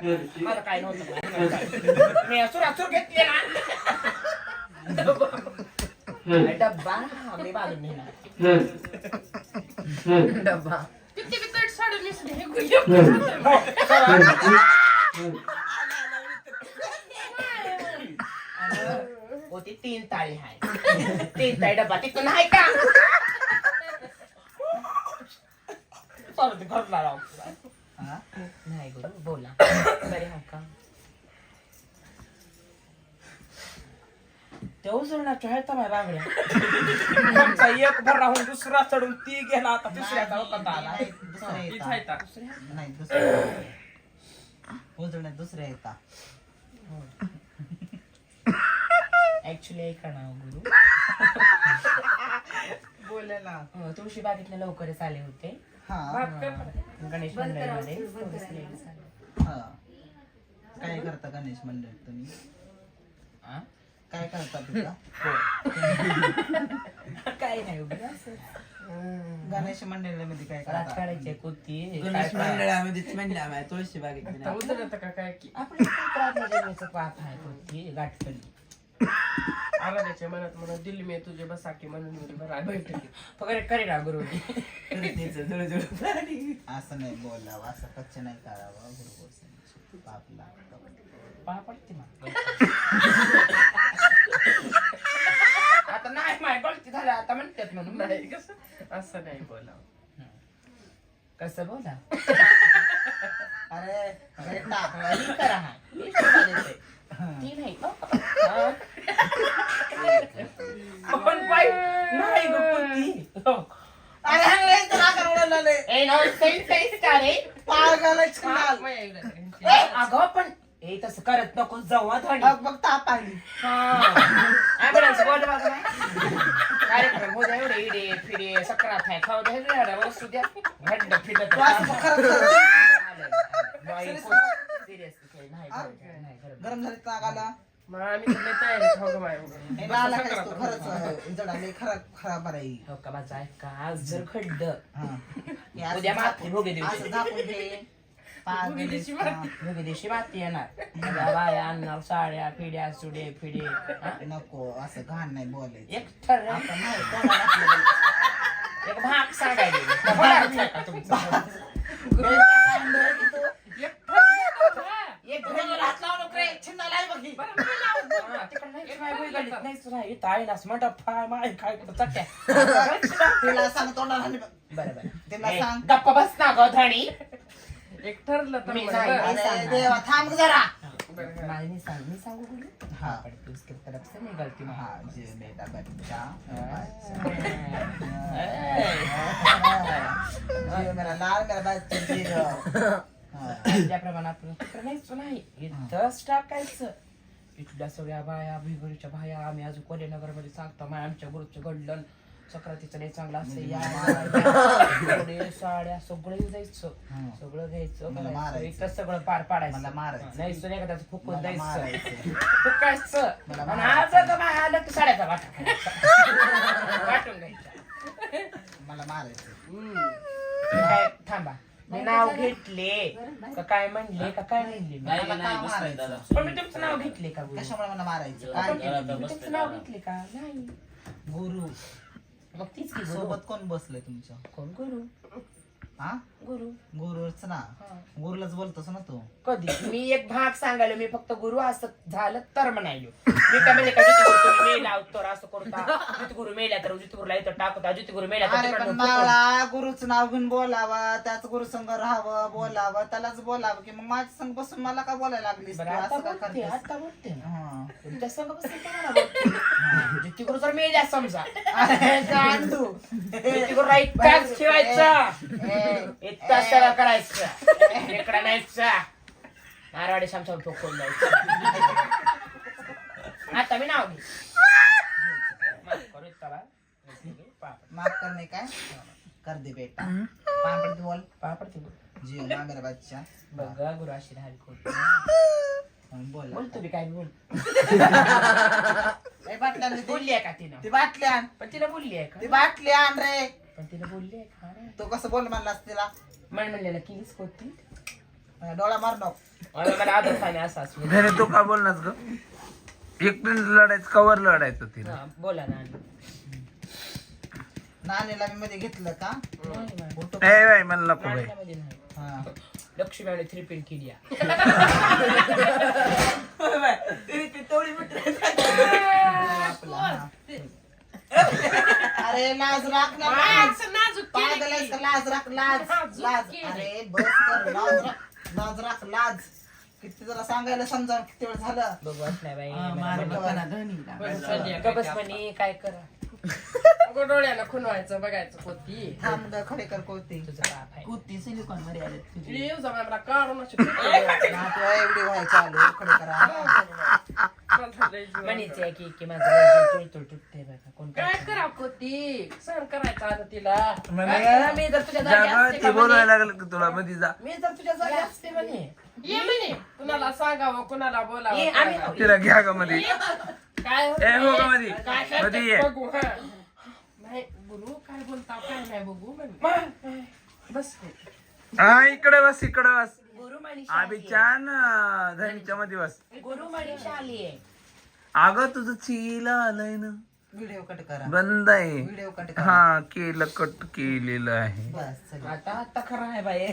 मला काय नव्हतं मी सुरासुर घेतले ना डब्बा मी बाजून नेणार डब्बा किती बिकट साडी नेसली हे होती 3 ताळी आहे 3 ताळी डब्बा तिथून आहे का नाही गुरु बोला बरे हा का ते उचलण्याच्या आहेत माझ्या बांगड्या आमचा एक भर राहून दुसरा चढून ती गेला आता तिसऱ्याचा वखत आला नाही दुसऱ्या उजळण्यात दुसऱ्या येतात ऍक्च्युली ऐका ना गुरु बोले ना तुळशी बागेतले लवकरच आले होते गणेश मंडळामध्ये काय करता गणेश मंडळ तुम्ही काय करता तुझा काय नाही गणेश मंडळामध्ये काय रात करता काढायची कुती गणेश मंडळामध्येच म्हणलं तुळशी बागेत उतरत का काय की आपण पाप आहे कुती गाठकडी आराध्याच्या मनात म्हणत दिल्ली मी तुझे बसा की म्हणून मी बरा बैठकी पगार करे ना गुरु असं नाही बोलावं असं कच्च नाही करावं गुरुगोर पाप लागतं पाय पडते मग आता नाही माय गलती झाल्या आता म्हणतात म्हणून नाही कसं असं नाही बोलावं कसं बोला अरे बेटा ही करा हा ही शोभा देते. ती नाही आपण पाय नाही ग कुती अरे ए नो सेन्स का रे पागलच खाल अगं पण ए तसं करत नको जाऊ थोडी बघ ताप आली ऍम्ब्युलन्स बोलवा कार्यक्रम हो द्या एवढे इडे फिरे सक्रात आहे खाऊ द्या वस्तू द्या घड्ड फिरत गरम झाले तागाला मग आम्ही तर लय तयारी खाऊ गं बाय वगैरे. राहिला काय तो खरंच जडाले खराब आहे हो का माझा आहे का आज जर खड्ड हा उद्या माती भोगे दिवशी असं झाकून घे भोगी दिवशी माती. भोगे दिवशी माती येणार उद्या बाया आणणार साड्या फिड्या सुडे फिडे नको असं घाण नाही बोलायचं एक ठर आपण नाही कोणाला आपलं एक भाग सांगायला बोलायचं का तुमचं एक घरी हात लावू नको रे छिन्ना लाल बघी तिला सांग तोंडाला हाणी बघ. तिला सांग गप्पा बस ना ग धणी एक ठरलं तर मी मग जाईन. बरं. अरे देवा थांब जरा बरं. मी सांगू बोलू हाँ। पड़ती उसकी तरफ से नहीं गलती में हाँ जी बेटा बच्चा जी मेरा लाल मेरा बच्चा जी त्याप्रमाणे आपण करायचं नाही इथंच टाकायचं इथल्या सगळ्या बाया भिगडीच्या बाया आम्ही अजून कोल्हेनगर मध्ये सांगतो आमच्या ग्रुपचं घडलं सक्रातीचं लय चांगलं असतं या साड्या सगळं जायचं सगळं घ्यायचं मला मारायचं. इथं सगळं पार पाडायचं मला मारायचं. नाही सर एखाद्याचं फुकून मला द्यायचं मारायचं. फुकायचं मला आणि मारायचं. आज बाय आलं की साड्याचा वाटा वाटून घ्यायचा मला मारायचं काय थांबा मी नाव घेतले का काय म्हणले का काय म्हणले मी? मला का मारायचं पण मी तुमचं नाव घेतले का गुरु? कशामुळे मला मारायचं आपण काय केलं? मी तुमचं नाव घेतले का नाही गुरु मग तीच की गुरु सोबत कोण बसलंय तुमच्या कोण गुरु हा गुरु गुरुच ना हा. गुरुलाच बोलतोस ना तू कधी मी एक भाग सांगायला मी फक्त गुरु असं झालं तर म्हणायलो मी काय म्हणजे का जितगुरु मेला तर असं करता जितगुरु मेला तर जितगुरुला इथं टाकता जितगुरु मेला तर अरे पण तिकडनं मला गुरुचं नाव घेऊन बोलावं त्याच गुरु संग राहावं बोलावं त्यालाच बोलावं की मग माझ्या संग बसून मला का बोलायला लागलीस बरं तू? आता असं का बोलते करतेस? आता बोलते ना हा. तुमच्या संग बसून तुम्हाला बोलते जितगुरु जर मेल्या समजा अरे जाण तू जितगुरुला इतकाच ठेवायचा इतका सेवा करायचं इकडं नाहीचा मारवाडी शामशाम ठोकून द्यायचं आता मी नाव घे माफ करू इतका बा. माफ करने काय कर दे बेटा पापड़ बोल पापडते जी ना मेरा बच्चा बघा गुरु आशीर्वाद खोट बोल बोल तुम्ही काय बोल ए बाटल्या ती बोलली आहे का तिनं ती बाटली आण पण तिला बोलली आहे ती का बाटली आण रे पण तिला बोलली आहे का तू कसं बोल म्हणलास तिला म्हणलेलं केलीच होती डोळा मार नको. मला आदर खाणे असा असतो. धने तू का बोलणार ग एकटीने लढायचं कवर लढायचं तिला हा, बोला ना. नानीला मी मध्ये घेतलं का उलटं- ए बाई मला नको बाई नाण्यामध्ये नाही. हा. लक्ष्मी आणि 3 पिन केली आहे. आपला, हा. अरे लाज राख ना लाज. असं नाजूक केली पागल आहेस की. का? लाज राख लाज नाजूक लाज. केली. अरे बस कर लाज राख लाज. किती जरा सांगायला समजा किती वेळ झालं. बघू वाट नाही बाई. मार बघा ना धनीला. बरं, चल, गबस म्हणे काय करा. अगं डोळ्यानं खुनवायचं बघायचं कोणती थांब ग खडेकर कोती. तुझं बाप आहे. कुत्ती सिलिकॉन मध्ये आले तुझी. येऊ जा मला काढून अशी कुठे नातू एवढी व्हायची आली खडेकरा. म्हणीच आहे की माझं लय तुळतुळ तुटते बघा. कोण काय करा कोती सहन करायचं आता तिला करा? मी जर तुझ्या जागी जागा असते ती का बोलायला म्हणे? लागलं की तुला मध्ये जा मी जर तुझ्या जागी असते म्हणे. ये म्हणे कुणाला सांगावं कुणाला ये, बोलावं आम्ही तिला घ्या का मध्ये काय ए हो का मध्ये काय मध्ये ये बघू हा नाही गुरु काय बोलता काय नाही बघू म्हणे बस हा इकडे बस इकडे बस गुरुमणी आम्ही छान धनीच्या मध्ये बस गुरुमणी शाली आहे. अगं तुझं चीला आलंय ना व्हिडिओ कट करा. बंद आहे व्हिडिओ कट करा. हा केलं कट केलेलं आहे बस चला. आता खरं आहे बाई.